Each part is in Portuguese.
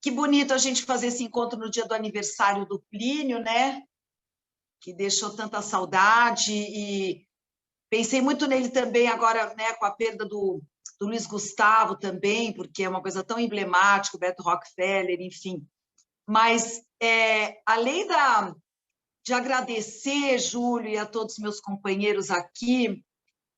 Que bonito a gente fazer esse encontro no dia do aniversário do Plínio, né? Que deixou tanta saudade, e pensei muito nele também agora, né, com a perda do Luiz Gustavo também, porque é uma coisa tão emblemática, o Beto Rockefeller, enfim. Mas, além de agradecer, Júlio, e a todos os meus companheiros aqui,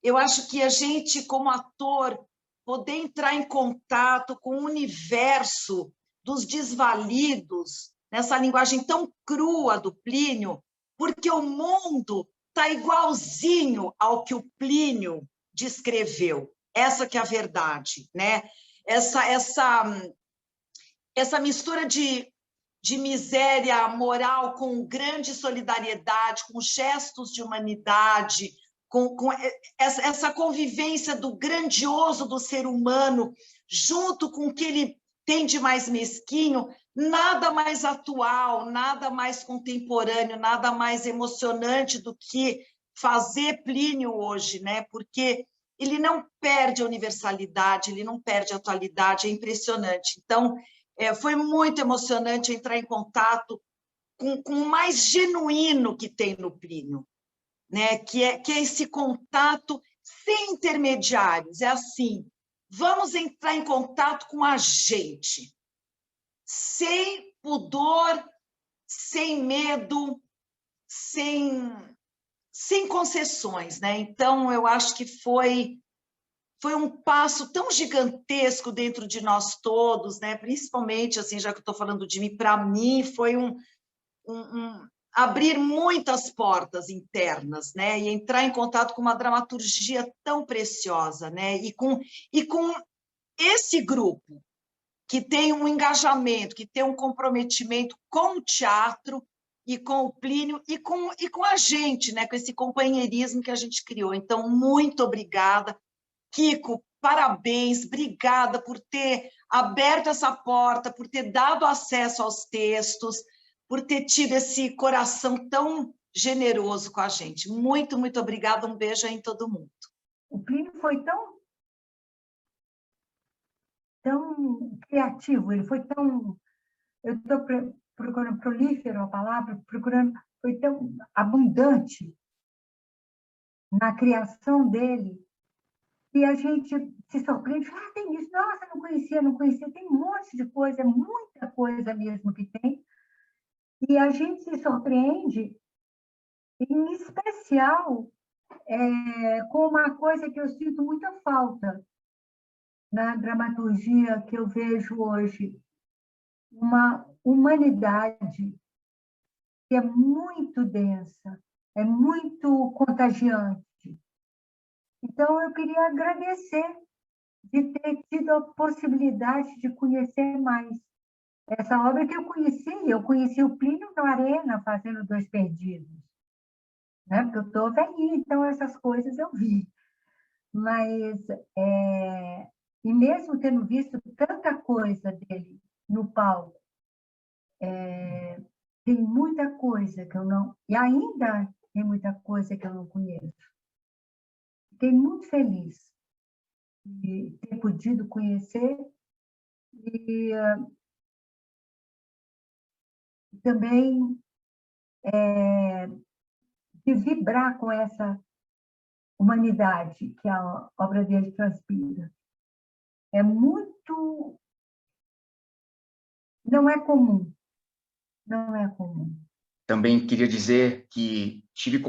eu acho que a gente, como ator, poder entrar em contato com o universo dos desvalidos, nessa linguagem tão crua do Plínio, porque o mundo está igualzinho ao que o Plínio descreveu. Essa que é a verdade, né? Essa mistura de miséria moral com grande solidariedade, com gestos de humanidade, com essa convivência do grandioso do ser humano, junto com o que ele tem de mais mesquinho, nada mais atual, nada mais contemporâneo, nada mais emocionante do que fazer Plínio hoje, né? Porque ele não perde a universalidade, ele não perde a atualidade, é impressionante. Então, foi muito emocionante entrar em contato com o mais genuíno que tem no Plínio, né? que é esse contato sem intermediários. É assim, vamos entrar em contato com a gente, sem pudor, sem medo, sem concessões, né? Então, eu acho que foi um passo tão gigantesco dentro de nós todos, né? Principalmente, assim, já que eu estou falando de mim, para mim foi abrir muitas portas internas, né? E entrar em contato com uma dramaturgia tão preciosa, né? E com esse grupo que tem um engajamento, que tem um comprometimento com o teatro e com o Plínio e com a gente, né? Com esse companheirismo que a gente criou. Então, muito obrigada. Kiko, parabéns, obrigada por ter aberto essa porta, por ter dado acesso aos textos, por ter tido esse coração tão generoso com a gente. Muito, muito obrigada, um beijo aí em todo mundo. O Plínio foi tão criativo, ele foi tão... Eu estou procurando prolífero a palavra, foi tão abundante na criação dele, e a gente se surpreende, tem isso, nossa, não conhecia, tem um monte de coisa, é muita coisa mesmo que tem, e a gente se surpreende, em especial, com uma coisa que eu sinto muita falta na dramaturgia que eu vejo hoje, uma humanidade que é muito densa, é muito contagiante. Então, eu queria agradecer de ter tido a possibilidade de conhecer mais essa obra que eu conheci o Plínio no Arena, fazendo Dois Perdidos, né? Porque eu estou velhinha, então essas coisas eu vi. Mas, e mesmo tendo visto tanta coisa dele no palco, tem muita coisa que eu não... E ainda tem muita coisa que eu não conheço. Fiquei muito feliz de ter podido conhecer e também de vibrar com essa humanidade que a obra dele transpira. É muito... Não é comum. Não é comum. Também queria dizer que tive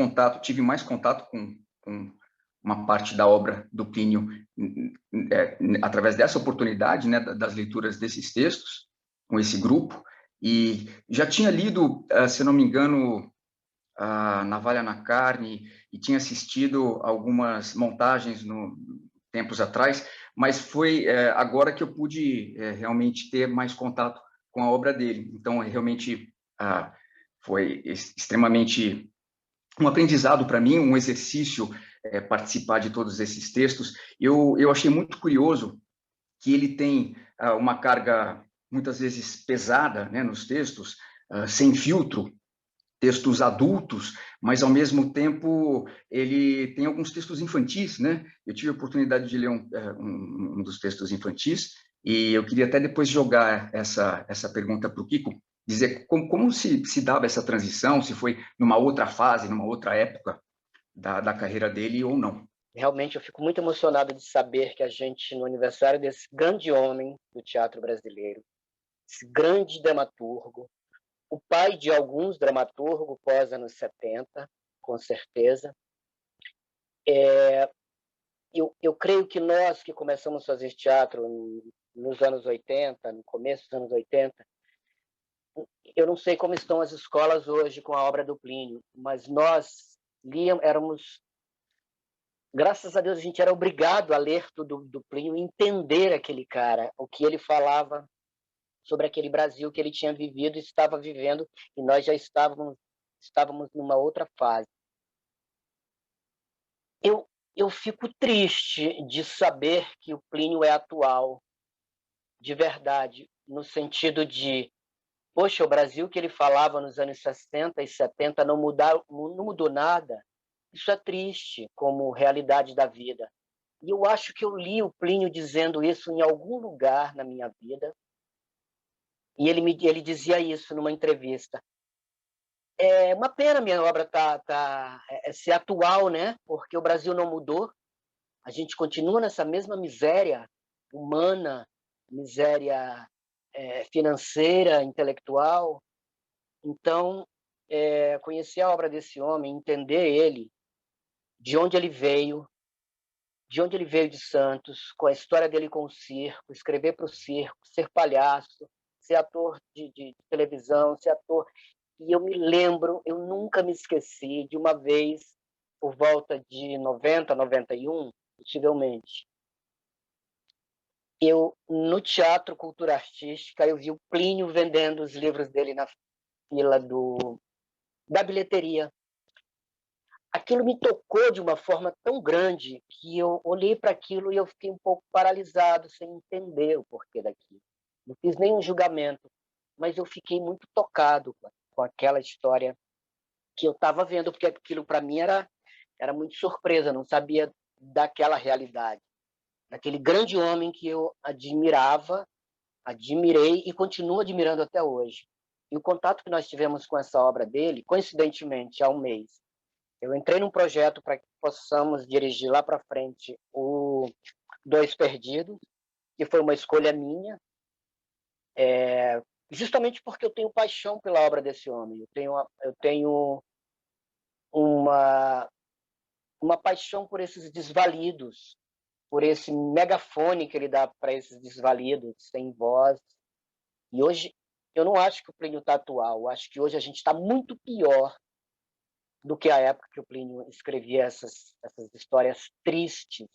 mais contato com uma parte da obra do Plínio através dessa oportunidade, né, das leituras desses textos, com esse grupo, e já tinha lido, se não me engano, a Navalha na Carne, e tinha assistido algumas montagens tempos atrás, mas foi agora que eu pude realmente ter mais contato com a obra dele. Então, realmente foi extremamente um aprendizado para mim, um exercício participar de todos esses textos. Eu achei muito curioso que ele tem uma carga, muitas vezes, pesada, né, nos textos, sem filtro, textos adultos, mas, ao mesmo tempo, ele tem alguns textos infantis, né? Eu tive a oportunidade de ler um dos textos infantis, E eu queria até depois jogar essa pergunta para o Kiko, dizer como se dava essa transição, se foi numa outra fase, numa outra época da carreira dele ou não. Realmente, eu fico muito emocionado de saber que a gente, no aniversário desse grande homem do teatro brasileiro, esse grande dramaturgo, o pai de alguns dramaturgos pós-anos 70, com certeza. Eu creio que nós que começamos a fazer teatro nos anos 80, no começo dos anos 80, eu não sei como estão as escolas hoje com a obra do Plínio, mas nós éramos... Graças a Deus, a gente era obrigado a ler tudo do Plínio e entender aquele cara, o que ele falava sobre aquele Brasil que ele tinha vivido e estava vivendo, e nós já estávamos numa outra fase. Eu fico triste de saber que o Plínio é atual, de verdade, no sentido de, poxa, o Brasil que ele falava nos anos 60 e 70 não mudou nada. Isso é triste como realidade da vida. E eu acho que eu li o Plínio dizendo isso em algum lugar na minha vida. E ele dizia isso numa entrevista. É uma pena minha obra ser atual, né? Porque o Brasil não mudou. A gente continua nessa mesma miséria humana, miséria financeira, intelectual. Então, conhecer a obra desse homem, entender ele, de onde ele veio de Santos, com a história dele com o circo, escrever para o circo, ser palhaço, ser ator de televisão, ser ator. E eu me lembro, eu nunca me esqueci de uma vez, por volta de 90, 91, possivelmente, no Teatro Cultura Artística, eu vi o Plínio vendendo os livros dele na fila da bilheteria. Aquilo me tocou de uma forma tão grande que eu olhei para aquilo e eu fiquei um pouco paralisado, sem entender o porquê daquilo. Não fiz nenhum julgamento, mas eu fiquei muito tocado com aquela história que eu estava vendo, porque aquilo para mim era muito surpresa, não sabia daquela realidade, daquele grande homem que eu admirei e continuo admirando até hoje. E o contato que nós tivemos com essa obra dele, coincidentemente, há um mês, eu entrei num projeto para que possamos dirigir lá para frente o Dois Perdidos, que foi uma escolha minha, justamente porque eu tenho paixão pela obra desse homem. Eu tenho uma paixão por esses desvalidos, por esse megafone que ele dá para esses desvalidos, sem voz. E hoje, eu não acho que o Plínio está atual, eu acho que hoje a gente está muito pior do que a época que o Plínio escrevia essas histórias tristes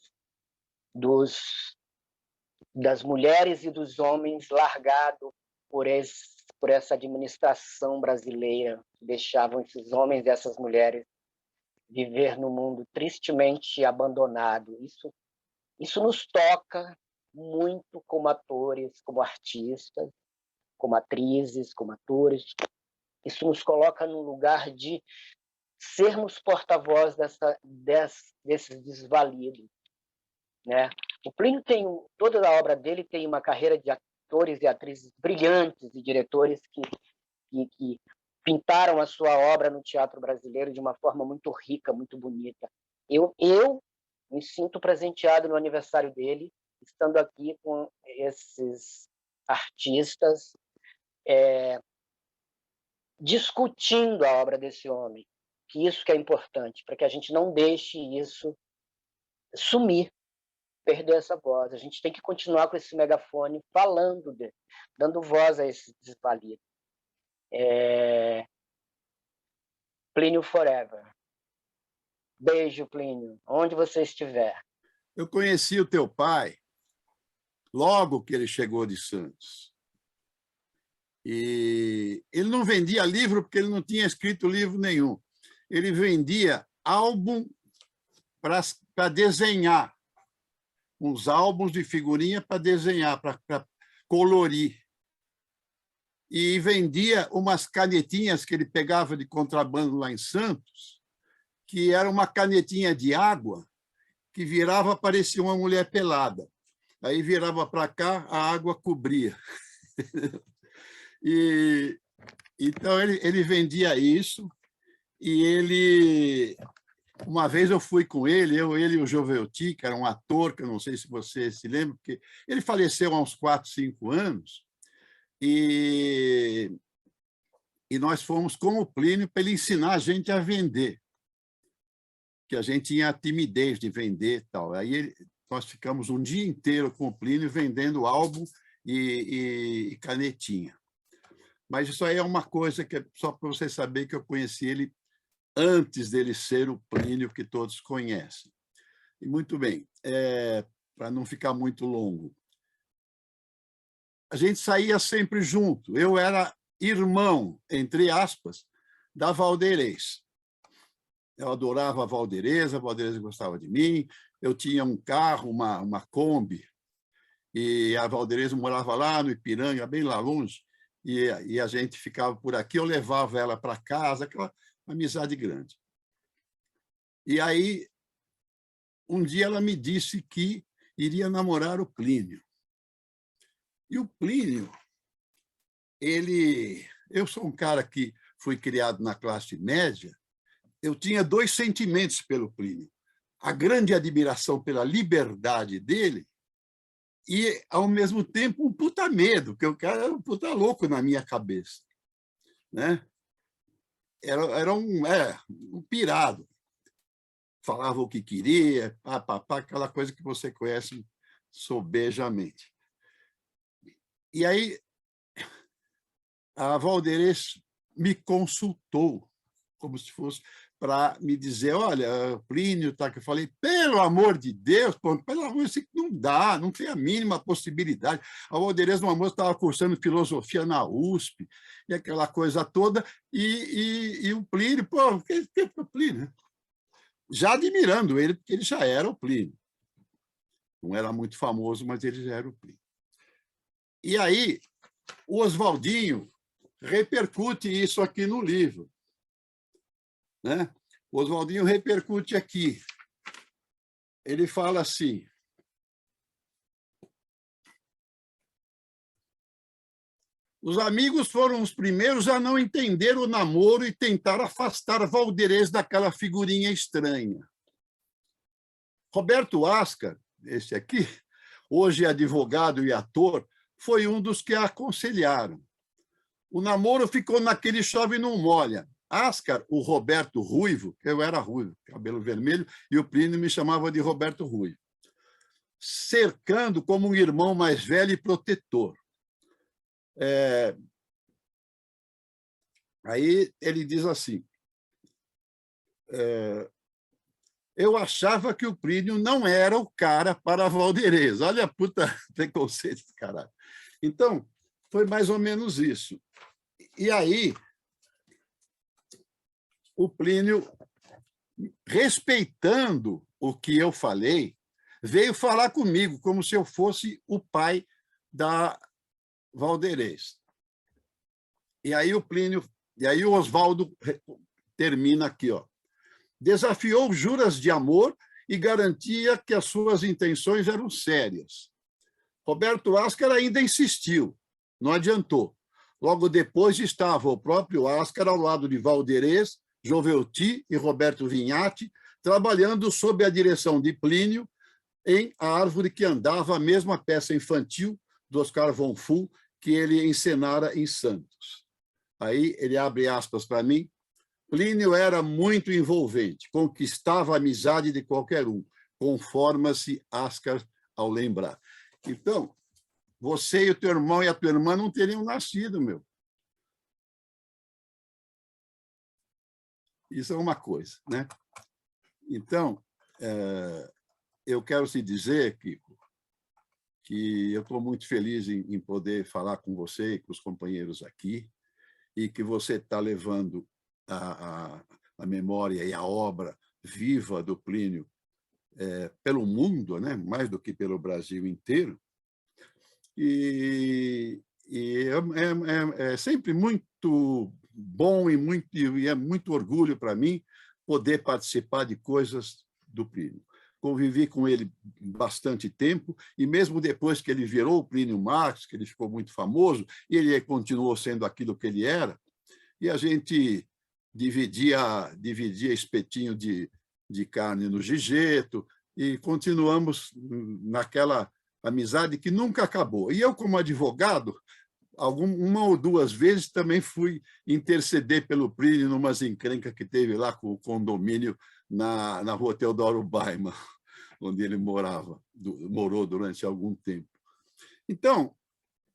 das mulheres e dos homens largados por essa administração brasileira, que deixavam esses homens e essas mulheres viver no mundo tristemente abandonado. Isso nos toca muito como atores, como artistas, como atrizes, como atores. Isso nos coloca num lugar de sermos porta-voz desses desvalidos, né? O Plínio toda a obra dele tem uma carreira de atores e atrizes brilhantes e diretores que pintaram a sua obra no teatro brasileiro de uma forma muito rica, muito bonita. Eu me sinto presenteado no aniversário dele, estando aqui com esses artistas, discutindo a obra desse homem. Que isso que é importante, para que a gente não deixe isso sumir, perder essa voz. A gente tem que continuar com esse megafone falando dando voz a esses desvalidos. Plínio Forever. Beijo, Plínio, onde você estiver. Eu conheci o teu pai logo que ele chegou de Santos. E ele não vendia livro porque ele não tinha escrito livro nenhum. Ele vendia álbum para desenhar, uns álbuns de figurinha para desenhar, para colorir. E vendia umas canetinhas que ele pegava de contrabando lá em Santos, que era uma canetinha de água que virava, parecia uma mulher pelada. Aí virava para cá, a água cobria. Então, ele vendia isso, e ele... Uma vez eu fui com ele, ele e o Jovelti, que era um ator, que eu não sei se você se lembra, porque ele faleceu há uns 4, 5 anos, e nós fomos com o Plínio para ele ensinar a gente a vender, que a gente tinha timidez de vender e tal. Aí nós ficamos um dia inteiro com o Plínio vendendo álbum e canetinha. Mas isso aí é uma coisa que é só para você saber que eu conheci ele antes dele ser o Plínio que todos conhecem. E muito bem, para não ficar muito longo. A gente saía sempre junto. Eu era irmão, entre aspas, da Valderez. Eu adorava a Valderez gostava de mim. Eu tinha um carro, uma Kombi, e a Valderez morava lá no Ipiranga, bem lá longe, e a gente ficava por aqui, eu levava ela para casa, aquela amizade grande. E aí, um dia ela me disse que iria namorar o Plínio. E o Plínio, eu sou um cara que fui criado na classe média, eu tinha 2 sentimentos pelo Plínio. A grande admiração pela liberdade dele e, ao mesmo tempo, um puta medo, porque o cara era um puta louco na minha cabeça, né? Era um pirado. Falava o que queria, aquela coisa que você conhece sobejamente. E aí, a Valderez me consultou, como se fosse para me dizer, olha, Plínio está aqui. Eu falei, pelo amor de Deus, pelo amor de Deus, não dá, não tem a mínima possibilidade. A Valderez, uma moça, estava cursando filosofia na USP, e aquela coisa toda, e o Plínio, que é o Plínio? Já admirando ele, porque ele já era o Plínio. Não era muito famoso, mas ele já era o Plínio. E aí, o Oswaldinho repercute isso aqui no livro, né? O Oswaldinho repercute aqui. Ele fala assim: os amigos foram os primeiros a não entender o namoro e tentar afastar Valderez daquela figurinha estranha. Roberto Ascar, esse aqui, hoje advogado e ator, foi um dos que a aconselharam. O namoro ficou naquele chove não molha. Ascar, o Roberto Ruivo, eu era ruivo, cabelo vermelho, e o Plínio me chamava de Roberto Ruivo, cercando como um irmão mais velho e protetor. Aí ele diz assim, eu achava que o Plínio não era o cara para a Valderez. Olha a puta preconceito do caralho. Então, foi mais ou menos isso. E aí, o Plínio, respeitando o que eu falei, veio falar comigo como se eu fosse o pai da Valderez. E aí o Oswaldo termina aqui, ó. Desafiou juras de amor e garantia que as suas intenções eram sérias. Roberto Ascar ainda insistiu, não adiantou. Logo depois estava o próprio Ascar ao lado de Valderez, Jovelti e Roberto Vignati, trabalhando sob a direção de Plínio em A Árvore que Andava, a mesma peça infantil do Oscar von Fuhl que ele encenara em Santos. Aí ele abre aspas para mim. Plínio era muito envolvente, conquistava a amizade de qualquer um, conforma-se Ascar ao lembrar. Então, você e o teu irmão e a tua irmã não teriam nascido, meu. Isso é uma coisa, né? Então, eu quero te dizer, Kiko, que eu estou muito feliz em poder falar com você e com os companheiros aqui, e que você está levando a memória e a obra viva do Plínio pelo mundo, né? Mais do que pelo Brasil inteiro. E é sempre muito bom e é muito orgulho para mim poder participar de coisas do Plínio. convivi com ele bastante tempo, e mesmo depois que ele virou o Plínio Marcos, que ele ficou muito famoso, e ele continuou sendo aquilo que ele era, e a gente dividia espetinho de carne no Gigeto, e continuamos naquela amizade que nunca acabou. E eu, como advogado, uma ou duas vezes também fui interceder pelo Plínio numas encrencas que teve lá com o condomínio na Rua Teodoro Baiman, onde ele morou durante algum tempo. Então,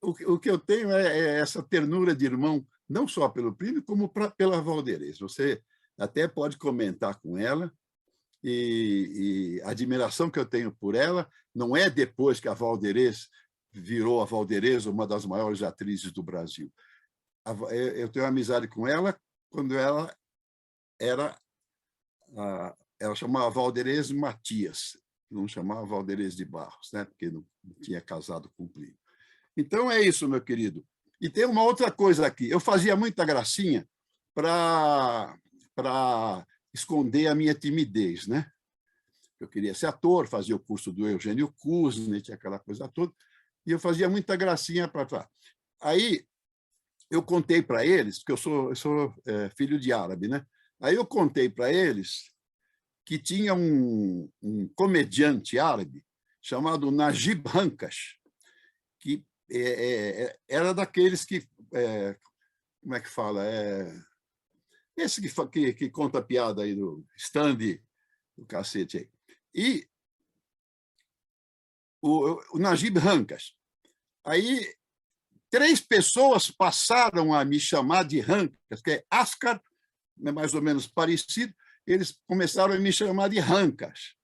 o que eu tenho é essa ternura de irmão, não só pelo Plínio, como pela Valderez. Você até pode comentar com ela, e a admiração que eu tenho por ela não é depois que a Valderez virou a Valderez uma das maiores atrizes do Brasil. Eu tenho amizade com ela quando ela chamava Valderez Matias, não chamava Valderez de Barros, né? Porque não tinha casado com o Plínio. Então é isso, meu querido. E tem uma outra coisa aqui. Eu fazia muita gracinha para esconder a minha timidez, né? Eu queria ser ator, fazia o curso do Eugênio Kuznet, aquela coisa toda, e eu fazia muita gracinha para... Aí eu contei para eles, porque eu sou filho de árabe, né? Aí eu contei para eles que tinha um comediante árabe chamado Najib Hankash, que era daqueles que... como é que fala? Esse que conta piada aí do stand do cacete aí. E o Najib Hankash. Aí 3 pessoas passaram a me chamar de Hankash, que é Ascar, é mais ou menos parecido, eles começaram a me chamar de Hankash.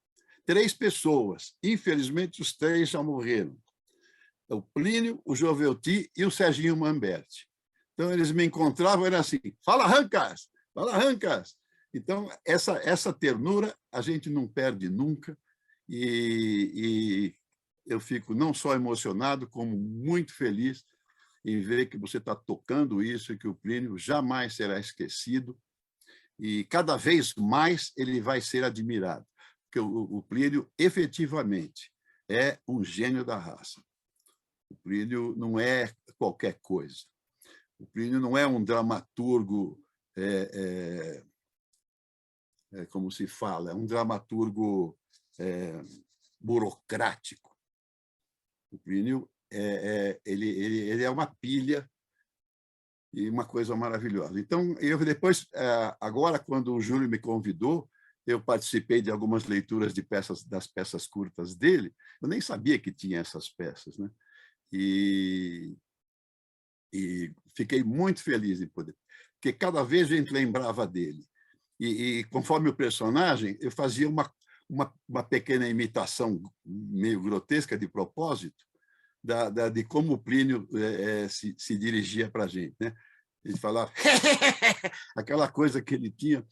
3 pessoas. Infelizmente, os 3 já morreram. O Plínio, o Jovelty e o Serginho Mamberti. Então, eles me encontravam, era assim, fala Hankash, fala Hankash. Então, essa ternura a gente não perde nunca, e eu fico não só emocionado, como muito feliz em ver que você está tocando isso e que o Plínio jamais será esquecido, e cada vez mais ele vai ser admirado, porque o Plínio efetivamente é um gênio da raça. O Plínio não é qualquer coisa. O Plínio não é um dramaturgo, como se fala, é um dramaturgo burocrático. O Plínio ele é uma pilha e uma coisa maravilhosa. Então, eu depois, agora, quando o Júlio me convidou, eu participei de algumas leituras das peças curtas dele. Eu nem sabia que tinha essas peças, né? E fiquei muito feliz em poder, porque cada vez a gente lembrava dele. E conforme o personagem, eu fazia uma pequena imitação meio grotesca de propósito de como o Plínio se dirigia para a gente, né? Ele falava aquela coisa que ele tinha,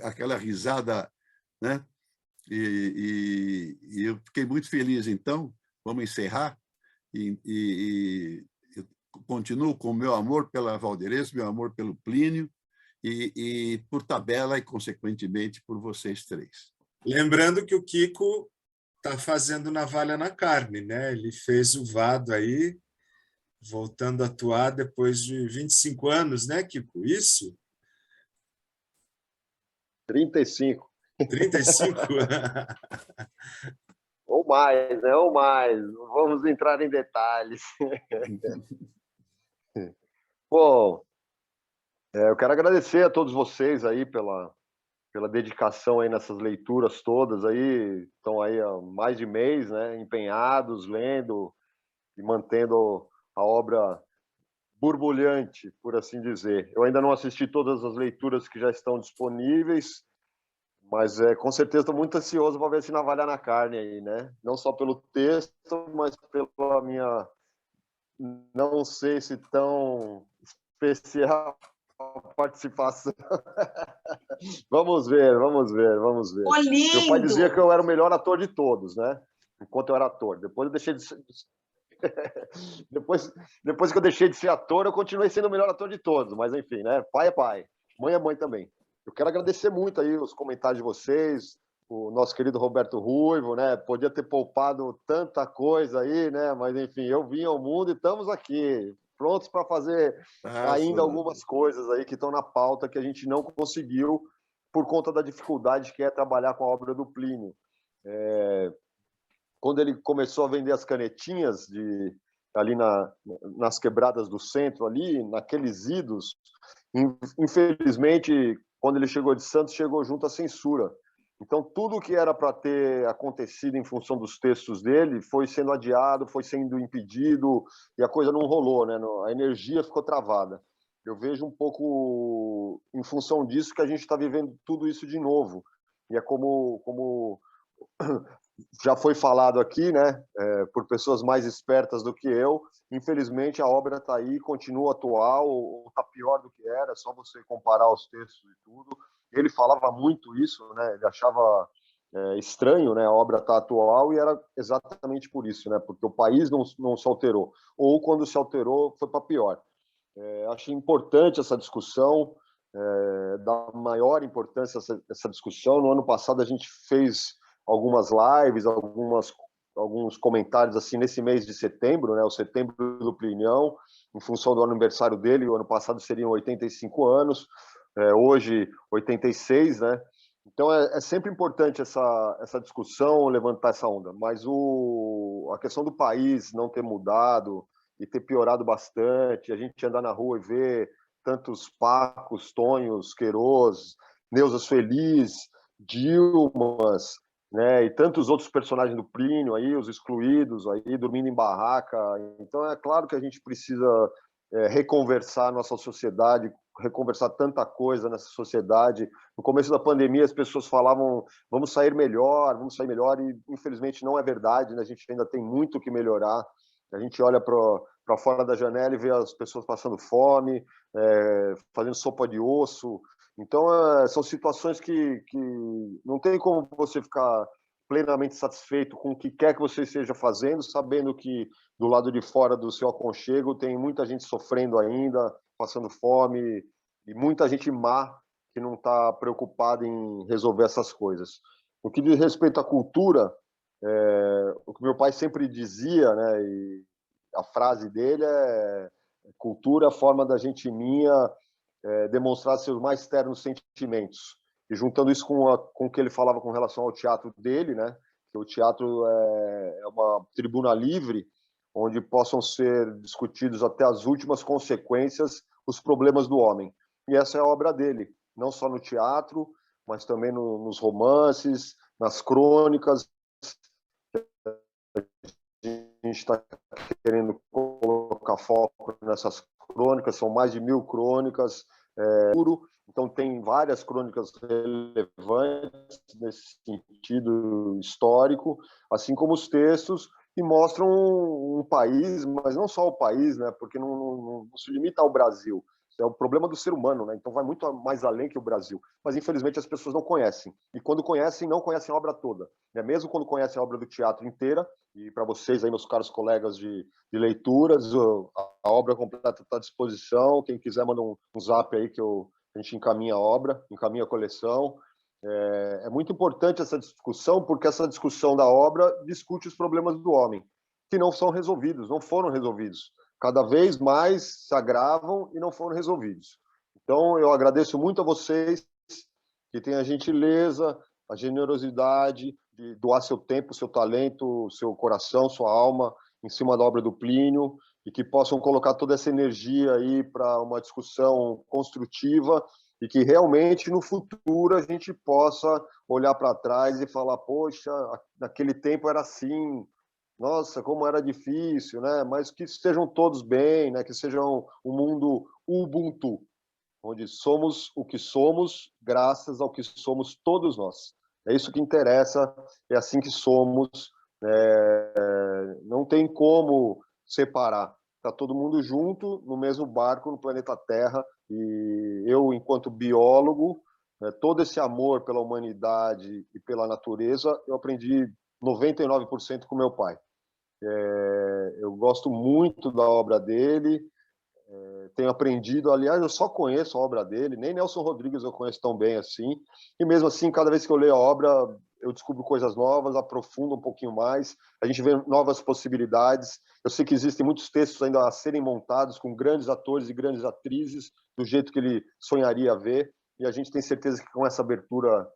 aquela risada, né? E eu fiquei muito feliz. Então, vamos encerrar, e eu continuo com o meu amor pela Valderez, meu amor pelo Plínio, e por tabela e, consequentemente, por vocês 3. Lembrando que o Kiko está fazendo navalha na carne, né? Ele fez o Vado aí, voltando a atuar depois de 25 anos, né, Kiko? Isso? 35. 35? Ou mais, né? Ou mais. Não vamos entrar em detalhes. Bom, eu quero agradecer a todos vocês aí pela dedicação aí nessas leituras todas aí. Estão aí há mais de mês, né? Empenhados, lendo e mantendo a obra borbulhante, por assim dizer. Eu ainda não assisti todas as leituras que já estão disponíveis, mas com certeza estou muito ansioso para ver esse navalha na carne aí, né? Não só pelo texto, mas pela minha, não sei se tão especial participação. Vamos ver. Ô, lindo! Meu pai dizia que eu era o melhor ator de todos, né? Enquanto eu era ator. Depois eu deixei de ser... depois que eu deixei de ser ator, eu continuei sendo o melhor ator de todos. Mas, enfim, né? Pai é pai, mãe é mãe também. Eu quero agradecer muito aí os comentários de vocês, o nosso querido Roberto Ruivo, né? Podia ter poupado tanta coisa aí, né? Mas, enfim, eu vim ao mundo e estamos aqui, prontos para fazer ainda algumas coisas aí que estão na pauta que a gente não conseguiu por conta da dificuldade que é trabalhar com a obra do Plínio. Quando ele começou a vender as canetinhas ali nas quebradas do centro, ali, naqueles idos, infelizmente, quando ele chegou de Santos, chegou junto à censura. Então, tudo que era para ter acontecido em função dos textos dele foi sendo adiado, foi sendo impedido, e a coisa não rolou, né? A energia ficou travada. Eu vejo um pouco, em função disso, que a gente está vivendo tudo isso de novo. E é como já foi falado aqui, né, por pessoas mais espertas do que eu, infelizmente a obra está aí, continua atual, ou está pior do que era, é só você comparar os textos e tudo. Ele falava muito isso, né, ele achava estranho, né, a obra está atual, e era exatamente por isso, né, porque o país não se alterou, ou quando se alterou foi para pior. Acho importante essa discussão, da maior importância essa discussão. No ano passado a gente fez algumas lives, alguns comentários assim nesse mês de setembro, né, o setembro do Plinião, em função do aniversário dele. O ano passado seriam 85 anos, hoje 86, né? Então é sempre importante essa discussão, levantar essa onda. Mas a questão do país não ter mudado e ter piorado bastante, a gente andar na rua e ver tantos Pacos, Tonhos, Queiroz, Neusas Feliz, Dilmas, né, e tantos outros personagens do Plínio aí, os excluídos aí, dormindo em barraca. Então é claro que a gente precisa reconversar a nossa sociedade, reconversar tanta coisa nessa sociedade. No começo da pandemia as pessoas falavam vamos sair melhor, e infelizmente não é verdade, né? A gente ainda tem muito que melhorar. A gente olha para fora da janela e vê as pessoas passando fome, fazendo sopa de osso. Então, são situações que não tem como você ficar plenamente satisfeito com o que quer que você esteja fazendo, sabendo que do lado de fora do seu aconchego tem muita gente sofrendo ainda, passando fome, e muita gente má que não está preocupada em resolver essas coisas. No que diz respeito à cultura, o que meu pai sempre dizia, né, e a frase dele é: cultura é a forma da gente minha demonstrar seus mais ternos sentimentos. E juntando isso com o que ele falava com relação ao teatro dele, né, que o teatro é uma tribuna livre, onde possam ser discutidos até as últimas consequências os problemas do homem. E essa é a obra dele, não só no teatro, mas também nos romances, nas crônicas. A gente está querendo colocar foco nessas crônicas, são mais de 1000 crônicas, então tem várias crônicas relevantes nesse sentido histórico, assim como os textos que mostram um país, mas não só o país, né, porque não se limita ao Brasil. É o problema do ser humano, né? Então vai muito mais além que o Brasil. Mas infelizmente as pessoas não conhecem. E quando conhecem, não conhecem a obra toda. Mesmo quando conhecem a obra do teatro inteira, e para vocês aí, meus caros colegas de leituras, a obra completa está à disposição. Quem quiser manda um zap aí que a gente encaminha a obra, encaminha a coleção. É muito importante essa discussão, porque essa discussão da obra discute os problemas do homem, que não são resolvidos, não foram resolvidos. Cada vez mais se agravam e não foram resolvidos. Então, eu agradeço muito a vocês que têm a gentileza, a generosidade de doar seu tempo, seu talento, seu coração, sua alma em cima da obra do Plínio, e que possam colocar toda essa energia aí para uma discussão construtiva, e que realmente no futuro a gente possa olhar para trás e falar: poxa, naquele tempo era assim, nossa, como era difícil, né? Mas que estejam todos bem, né? Que sejam um mundo Ubuntu, onde somos o que somos graças ao que somos todos nós. É isso que interessa, é assim que somos. Não tem como separar. Está todo mundo junto no mesmo barco no planeta Terra. E eu, enquanto biólogo, todo esse amor pela humanidade e pela natureza, eu aprendi 99% com meu pai. Eu gosto muito da obra dele, tenho aprendido, aliás, eu só conheço a obra dele, nem Nelson Rodrigues eu conheço tão bem assim, e mesmo assim, cada vez que eu leio a obra, eu descubro coisas novas, aprofundo um pouquinho mais, a gente vê novas possibilidades. Eu sei que existem muitos textos ainda a serem montados com grandes atores e grandes atrizes, do jeito que ele sonharia ver, e a gente tem certeza que com essa abertura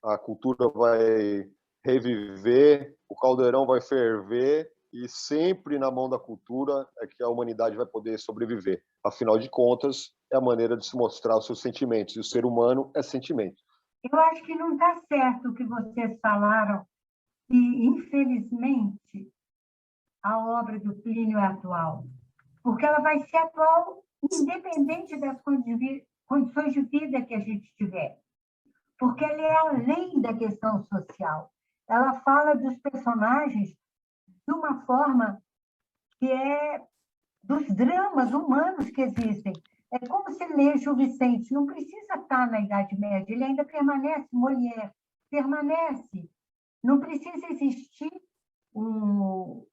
a cultura vai reviver, o caldeirão vai ferver, e sempre na mão da cultura é que a humanidade vai poder sobreviver. Afinal de contas, é a maneira de se mostrar os seus sentimentos, e o ser humano é sentimento. Eu acho que não está certo o que vocês falaram, e, infelizmente, a obra do Plínio é atual, porque ela vai ser atual independente das condições de vida que a gente tiver, porque ela é além da questão social. Ela fala dos personagens de uma forma que é dos dramas humanos que existem. É como se lê Gil Vicente, não precisa estar na Idade Média, ele ainda permanece, Molière permanece. Não precisa existir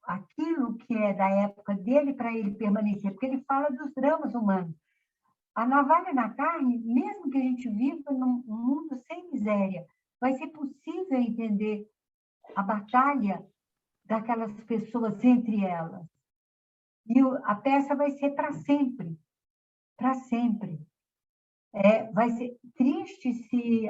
aquilo que é da época dele para ele permanecer, porque ele fala dos dramas humanos. A navalha na carne, mesmo que a gente viva num mundo sem miséria, vai ser possível entender a batalha daquelas pessoas entre elas. E a peça vai ser para sempre. Para sempre. Vai ser triste se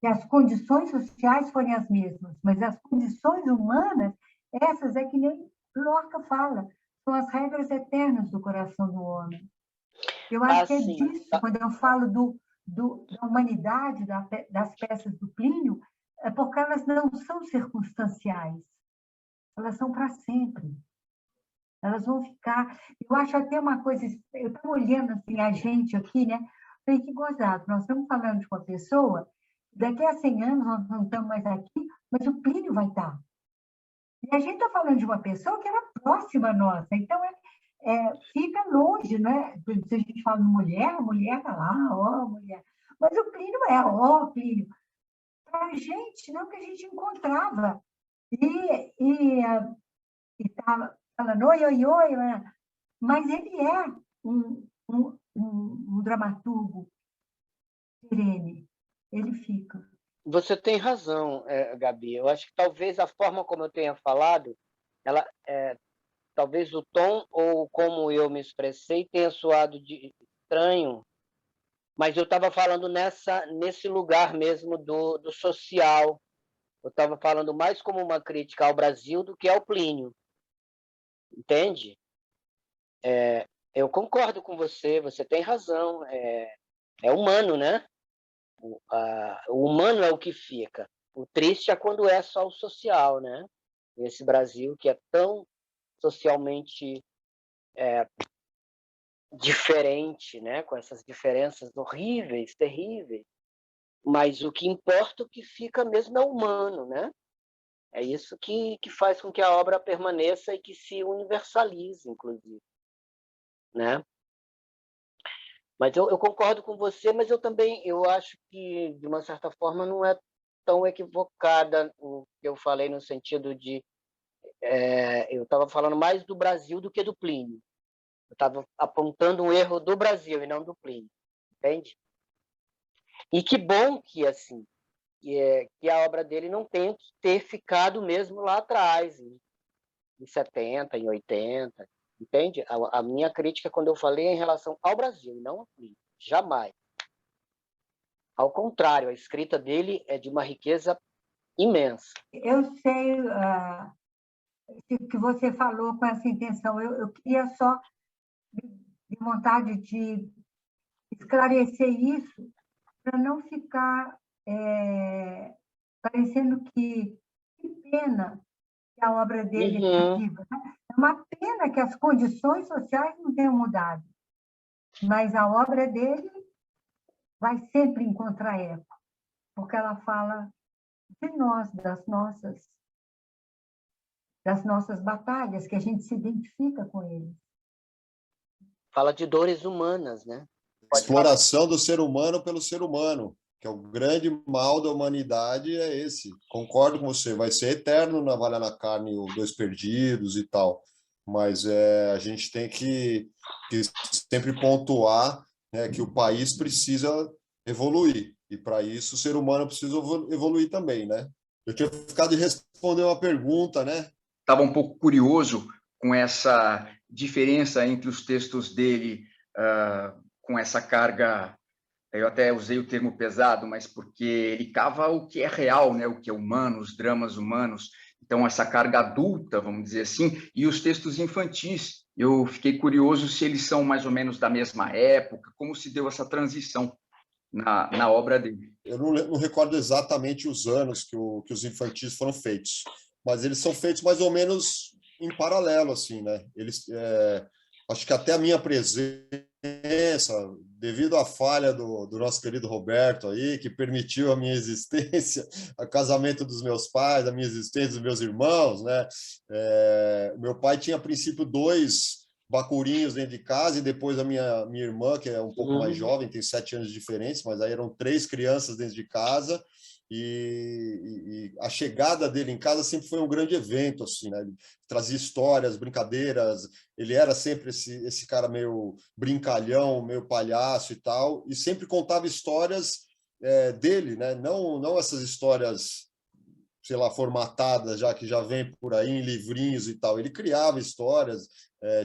as condições sociais forem as mesmas, mas as condições humanas, essas é que nem Lorca fala, são as regras eternas do coração do homem. Eu acho que é disso, quando eu falo da humanidade, das peças do Plínio, é porque elas não são circunstanciais, elas são para sempre. Elas vão ficar... Eu acho até uma coisa... Eu estava olhando assim, a gente aqui, né? Falei, que gozado, nós estamos falando de uma pessoa, daqui a 100 anos nós não estamos mais aqui, mas o Plínio vai estar. E a gente está falando de uma pessoa que era próxima a nossa, então fica longe, né? Se a gente fala de mulher, a mulher está lá, ó, mulher. Mas o Plínio ó, Plínio. Para a gente, não, que a gente encontrava. E estava falando, oi, né? Mas ele é um dramaturgo perene, ele fica. Você tem razão, Gabi. Eu acho que talvez a forma como eu tenha falado, talvez o tom ou como eu me expressei tenha soado de estranho, mas eu estava falando nesse lugar mesmo do social. Eu estava falando mais como uma crítica ao Brasil do que ao Plínio. Entende? Eu concordo com você, você tem razão. É humano, né? O humano é o que fica. O triste é quando é só o social, né? Esse Brasil que é tão socialmente diferente, né? Com essas diferenças horríveis, terríveis. Mas o que importa, o que fica mesmo é o humano, né? É isso que faz com que a obra permaneça e que se universalize, inclusive, né? Mas eu concordo com você, mas eu acho que, de uma certa forma, não é tão equivocada o que eu falei no sentido de... eu estava falando mais do Brasil do que do Plínio. Eu estava apontando um erro do Brasil e não do Plínio, entende? E que bom que, assim, que a obra dele não tenha que ter ficado mesmo lá atrás, em 70, em 80, entende? A minha crítica, quando eu falei, é em relação ao Brasil, não ao Plínio, jamais. Ao contrário, a escrita dele é de uma riqueza imensa. Eu sei que você falou com essa intenção. Eu queria só, de vontade de esclarecer isso, para não ficar parecendo que pena que a obra dele é viva. É uma pena que as condições sociais não tenham mudado, mas a obra dele vai sempre encontrar eco, porque ela fala de nós, das nossas batalhas, que a gente se identifica com ele. Fala de dores humanas, né? Exploração do ser humano pelo ser humano, que é o grande mal da humanidade, é esse. Concordo com você, vai ser eterno na Navalha na Carne, o Dois Perdidos e tal, mas a gente tem que sempre pontuar, né, que o país precisa evoluir. E para isso o ser humano precisa evoluir também, né? Eu tinha ficado de responder uma pergunta, né? Estava um pouco curioso com essa diferença entre os textos dele, com essa carga. Eu até usei o termo pesado, mas porque ele cava o que é real, né? O que é humano, os dramas humanos. Então, essa carga adulta, vamos dizer assim, e os textos infantis. Eu fiquei curioso se eles são mais ou menos da mesma época, como se deu essa transição na obra dele. Eu não recordo exatamente os anos que os infantis foram feitos, mas eles são feitos mais ou menos em paralelo, assim, né? Eles, acho que até a minha presença, devido à falha do nosso querido Roberto aí, que permitiu a minha existência, o casamento dos meus pais, a minha existência dos meus irmãos, né? Meu pai tinha, a princípio, 2 bacurinhos dentro de casa, e depois a minha irmã, que é um pouco mais jovem, tem 7 anos de diferença, mas aí eram 3 crianças dentro de casa, e a chegada dele em casa sempre foi um grande evento, assim, né? Ele trazia histórias, brincadeiras, ele era sempre esse cara meio brincalhão, meio palhaço e tal, e sempre contava histórias dele, né? Não essas histórias, sei lá, formatadas, já que já vem por aí em livrinhos e tal. Ele criava histórias,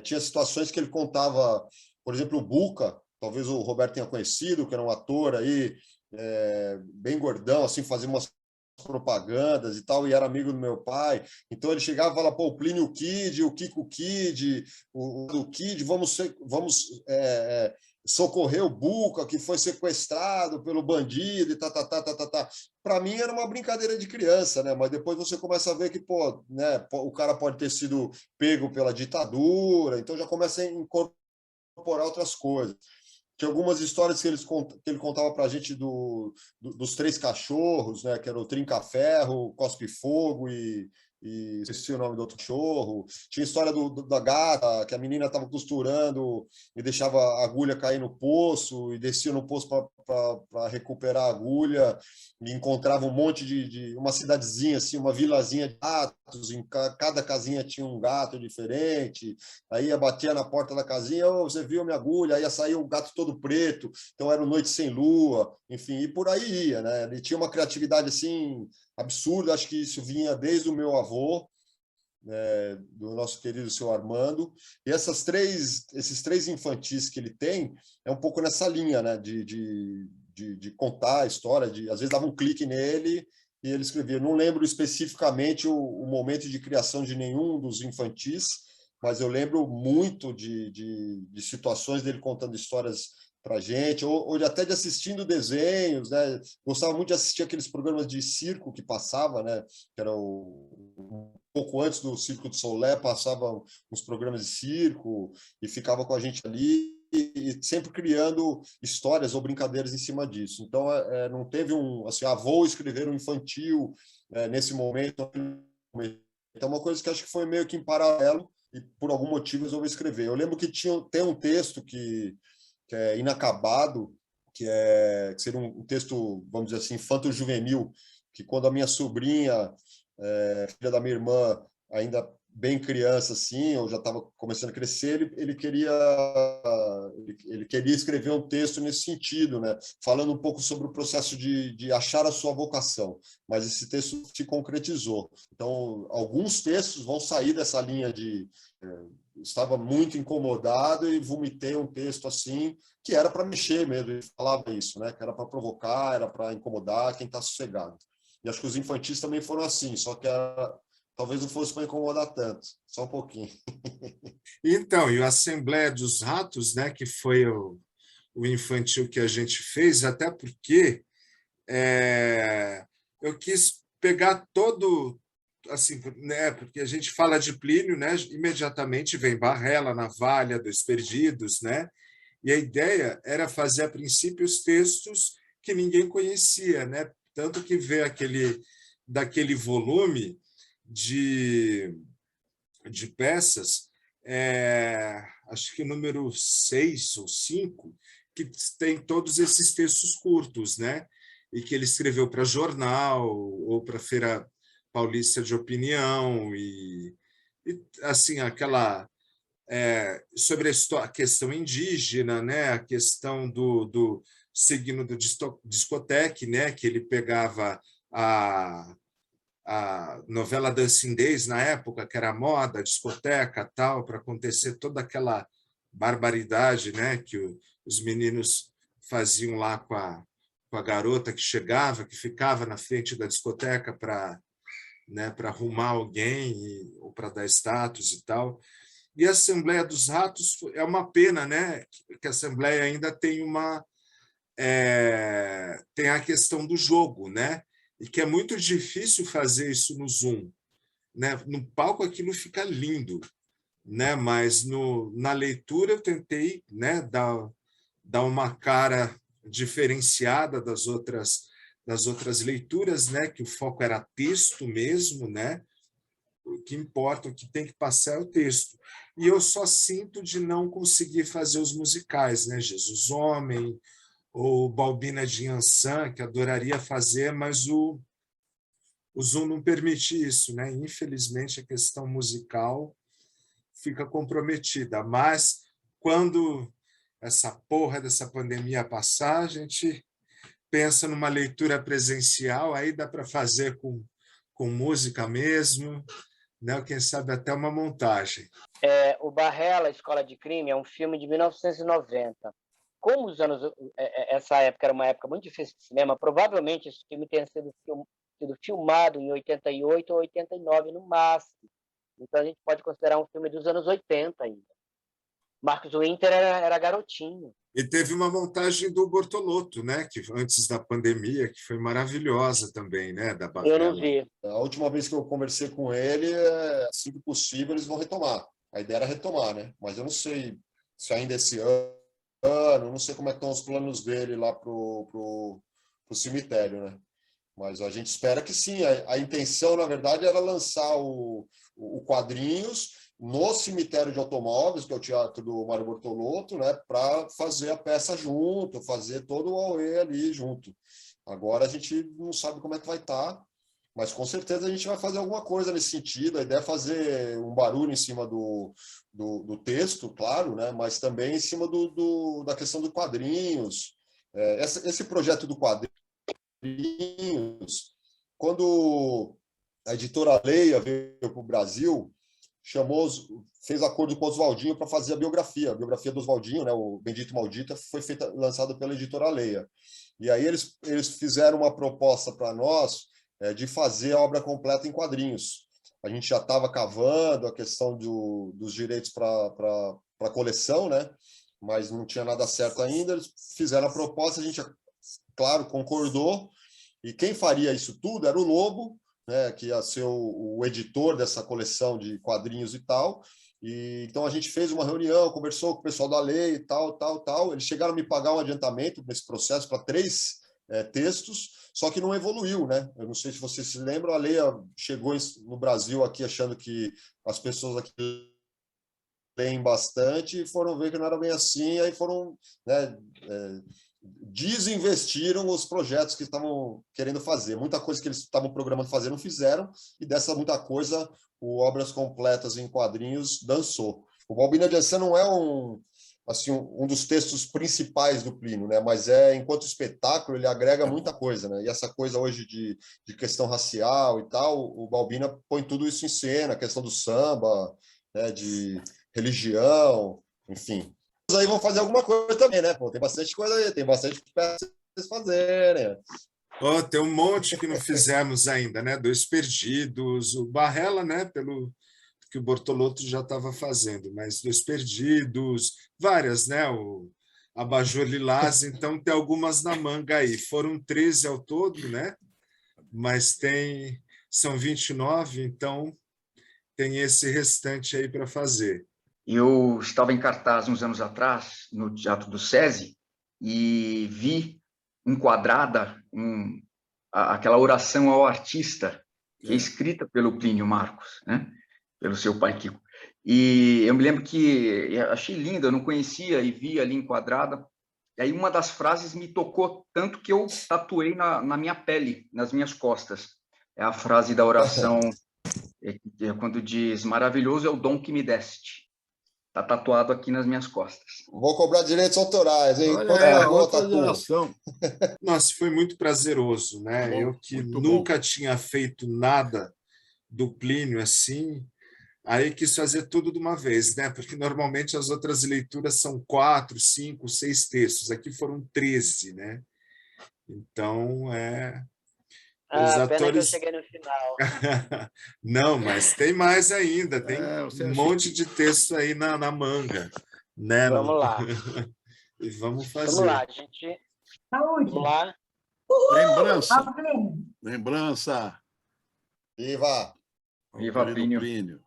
tinha situações que ele contava, por exemplo, o Buca, talvez o Roberto tenha conhecido, que era um ator aí, bem gordão, assim, fazia umas propagandas e tal, e era amigo do meu pai. Então ele chegava e falava, pô, o Plínio Kid, o Kiko Kid, o Kid, vamos socorrer o Buca, que foi sequestrado pelo bandido e tá. Para mim era uma brincadeira de criança, né? Mas depois você começa a ver que, pô, né, o cara pode ter sido pego pela ditadura, então já começa a incorporar outras coisas. Tinha algumas histórias que ele contava para a gente dos 3 cachorros, né? Que era o Trinca-Ferro, Cospe-Fogo e esqueci o nome do outro cachorro. Tinha a história da gata, que a menina estava costurando e deixava a agulha cair no poço, e descia no poço para recuperar a agulha, e encontrava um monte uma cidadezinha, assim, uma vilazinha de gatos, em cada casinha tinha um gato diferente. Aí ia bater na porta da casinha, oh, você viu minha agulha? Aí ia sair um gato todo preto, então era Noite Sem Lua, enfim, e por aí ia, né? Ele tinha uma criatividade assim absurda, acho que isso vinha desde o meu avô, do nosso querido seu Armando, e esses 3 infantis que ele tem é um pouco nessa linha, né? De contar a história, às vezes dava um clique nele e ele escrevia. Eu não lembro especificamente o momento de criação de nenhum dos infantis, mas eu lembro muito de situações dele contando histórias para a gente, ou até de assistindo desenhos, né? Gostava muito de assistir aqueles programas de circo que passava, né? Que era um pouco antes do Circo de Solé, passava uns programas de circo e ficava com a gente ali, e sempre criando histórias ou brincadeiras em cima disso. Então, não teve assim, vou escrever um infantil nesse momento. Então, uma coisa que acho que foi meio que em paralelo, e por algum motivo resolvi escrever. Eu lembro que tem um texto que é inacabado, que seria um texto, vamos dizer assim, infanto-juvenil, que quando a minha sobrinha, filha da minha irmã, ainda bem criança, assim, ou já estava começando a crescer, ele queria escrever um texto nesse sentido, né? Falando um pouco sobre o processo de achar a sua vocação, mas esse texto se concretizou. Então, alguns textos vão sair dessa linha estava muito incomodado e vomitei um texto assim, que era para mexer mesmo, ele falava isso, né? Que era para provocar, era para incomodar quem está sossegado. E acho que os infantis também foram assim, só que talvez não fosse para incomodar tanto, só um pouquinho. Então, e a Assembleia dos Ratos, né, que foi o infantil que a gente fez, até porque eu quis pegar todo, assim, né, porque a gente fala de Plínio, né, imediatamente vem Barrela, Navalha, Dois Perdidos, né, e a ideia era fazer, a princípio, os textos que ninguém conhecia, né, tanto que vê daquele volume de peças, acho que número 6 ou 5, que tem todos esses textos curtos, né? E que ele escreveu para jornal ou para Feira Paulista de Opinião, e assim, aquela sobre a questão indígena, né? A questão Signo do Discoteque, né? Que ele pegava a novela Dancing Days na época, que era moda, discoteca, tal, para acontecer toda aquela barbaridade, né? Que os meninos faziam lá com a garota que chegava, que ficava na frente da discoteca para, né, para arrumar alguém ou para dar status e tal. E a Assembleia dos Ratos é uma pena, né? Que a Assembleia ainda tem tem a questão do jogo, né? E que é muito difícil fazer isso no Zoom, né? No palco aquilo fica lindo, né? Mas na leitura eu tentei, né, dar uma cara diferenciada das outras leituras, né? Que o foco era texto mesmo, né? O que importa, o que tem que passar é o texto. E eu só sinto de não conseguir fazer os musicais, né? Jesus Homem, ou Balbina de Ançã, que adoraria fazer, mas o Zoom não permite isso, né? Infelizmente, a questão musical fica comprometida. Mas, quando essa porra dessa pandemia passar, a gente pensa numa leitura presencial, aí dá para fazer com música mesmo, né? Quem sabe até uma montagem. O Barrela, Escola de Crime, é um filme de 1990. Como essa época era uma época muito difícil de cinema, provavelmente esse filme tenha sido filmado em 88 ou 89 no máximo. Então a gente pode considerar um filme dos anos 80 ainda. Marcos Winter era garotinho. E teve uma montagem do Bortolotto, né? Que antes da pandemia, que foi maravilhosa também, né? Da Barrela. Eu não vi. A última vez que eu conversei com ele, assim que possível, eles vão retomar. A ideia era retomar, né? Mas eu não sei se ainda esse ano, não sei como é que estão os planos dele lá pro cemitério, né? Mas a gente espera que sim. A intenção, na verdade, era lançar o Quadrinhos no cemitério de automóveis, que é o teatro do Mário Bortolotto, né? Para fazer a peça junto, fazer todo o auê ali junto. Agora a gente não sabe como é que vai estar, mas com certeza a gente vai fazer alguma coisa nesse sentido. A ideia é fazer um barulho em cima do texto, claro, né? Mas também em cima da questão do quadrinhos. Esse projeto do quadrinhos, quando a editora Leia veio para o Brasil, fez acordo com o Oswaldinho para fazer a biografia do Oswaldinho, né? O Bendito Maldita foi lançado pela editora Leia. E aí eles fizeram uma proposta para nós de fazer a obra completa em quadrinhos. A gente já estava cavando a questão dos direitos para a coleção, né? Mas não tinha nada certo ainda. Eles fizeram a proposta, a gente, claro, concordou. E quem faria isso tudo era o Lobo, né? Que ia ser o editor dessa coleção de quadrinhos e tal. E então a gente fez uma reunião, conversou com o pessoal da lei e tal. Eles chegaram a me pagar um adiantamento nesse processo para 3 textos, só que não evoluiu, né? Eu não sei se vocês se lembram, a Leia chegou no Brasil aqui achando que as pessoas aqui leem bastante e foram ver que não era bem assim, aí foram, né, desinvestiram os projetos que estavam querendo fazer. Muita coisa que eles estavam programando fazer não fizeram, e dessa muita coisa o Obras Completas em Quadrinhos dançou. O Balbina de Ançã não é um dos textos principais do Plínio, né? Mas enquanto espetáculo, ele agrega muita coisa, né? E essa coisa hoje de questão racial e tal, o Balbina põe tudo isso em cena, a questão do samba, né? De religião, enfim. Aí vão fazer alguma coisa também, né? Pô, tem bastante coisa aí, tem bastante peça para vocês fazerem. Tem um monte que não fizemos ainda, né? 2 Perdidos, o Barrela, né? Pelo que o Bortolotto já estava fazendo, mas 2 Perdidos, várias, né? O Abajur Lilás, então tem algumas na manga aí. Foram 13 ao todo, né? Mas são 29, então tem esse restante aí para fazer. Eu estava em cartaz uns anos atrás, no Teatro do SESI, e vi enquadrada aquela oração ao artista, que é escrita pelo Plínio Marcos, né? Pelo seu pai Kiko. E eu me lembro que achei linda, eu não conhecia e vi ali enquadrada. E aí uma das frases me tocou tanto que eu tatuei na minha pele, nas minhas costas. É a frase da oração, quando diz: maravilhoso é o dom que me deste. Está tatuado aqui nas minhas costas. Vou cobrar direitos autorais, hein? Olha Quanto aí, pagou, outra Tatu? geração. Nossa, foi muito prazeroso, né? Bom, Eu que muito nunca tinha feito nada do Plínio assim, aí quis fazer tudo de uma vez, né? Porque normalmente as outras leituras são 4, 5, 6 textos. Aqui foram 13, né? Então, os Ah, pena que eu atores... cheguei no final. Não, mas tem mais ainda. Tem Você um é monte de texto aí na manga, né? Vamos lá. E vamos Vamos lá, fazer. gente. Saúde. Vamos lá. Lembrança. Ao Plínio. Lembrança. Viva! ao Viva querido Plínio.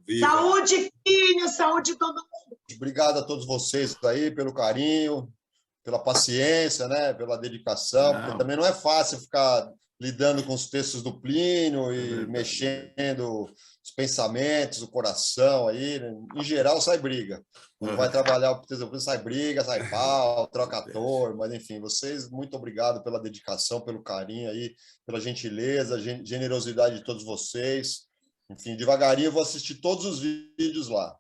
Viva! Saúde, Plínio, saúde todo mundo. Obrigado a todos vocês aí pelo carinho, pela paciência, né? Pela dedicação, porque Não. também não é fácil ficar lidando com os textos do Plínio e verdade, mexendo os pensamentos, o coração aí. Né? Em geral, sai briga. Quando vai trabalhar o texto do Plínio, sai briga, sai pau, troca ator, mas enfim, vocês, muito obrigado pela dedicação, pelo carinho aí, pela gentileza, generosidade de todos vocês. Enfim, devagarinho eu vou assistir todos os vídeos lá.